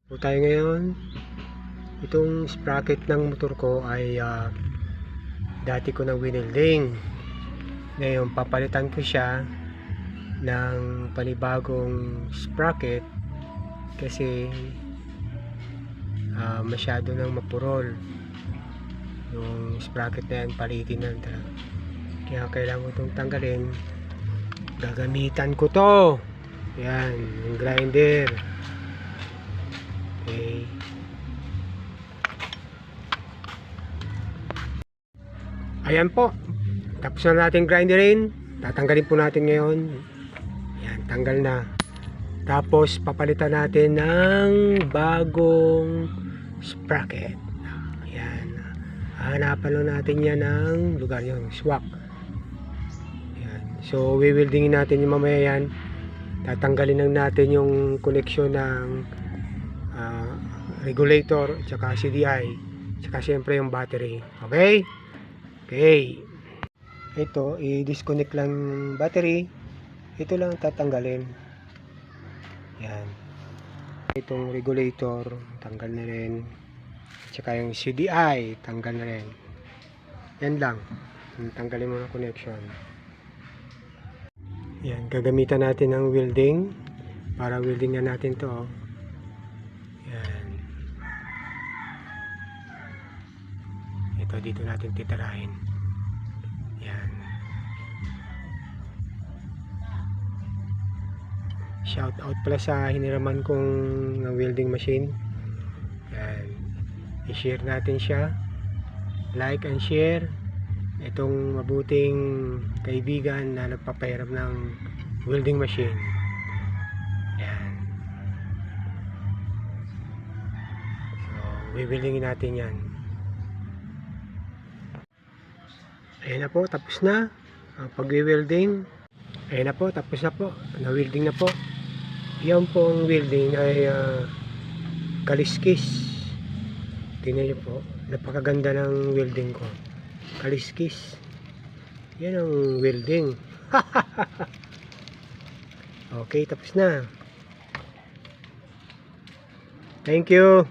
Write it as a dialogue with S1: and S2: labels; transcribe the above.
S1: Po tayo ngayon. Itong sprocket ng motor ko ay dati ko nang winelding. Ngayon papalitan ko siya ng panibagong sprocket kasi masyado nang mapurol yung sprocket na yan. Palitin na talaga, kaya kailangan ko itong tanggalin. Gagamitan ko to, yan, yung grinder. Okay. Ayan po. Tapos na natin grinderin. Tatanggalin po natin ngayon. Ayan, tanggal na. Tapos papalitan natin ng bagong sprocket. Ayan. Hanapan lang natin yan ng lugar, yung swak. Ayan. So wiwildingin natin yung mamaya yan. Tatanggalin lang natin yung connection ng regulator, tsaka CDI, tsaka siyempre yung battery. Okay? Okay. Ito, i-disconnect lang yung battery. Ito lang tatanggalin. Yan. Itong regulator, tanggal na rin. Tsaka yung CDI, tanggal na rin. Yan lang. Tanggalin mo na connection. Yan, gagamitan natin ng welding para weldingan natin to. Yan. Ito, dito natin titirahin. Yan. Shout out pala sa hiniraman kong welding machine. Yan. I-share natin siya. Like and share. Itong mabuting kaibigan na nagpapahiram ng welding machine. Yan. So, wiwildingin natin yan. Ayan na po, tapos na ang pag-welding. Ayan na po, tapos na po. Na-welding na po. Yan po ang welding ay kaliskis. Tingnan nyo po, napakaganda ng welding ko. Kaliskis. Yan ang welding. Okay, tapos na. Thank you.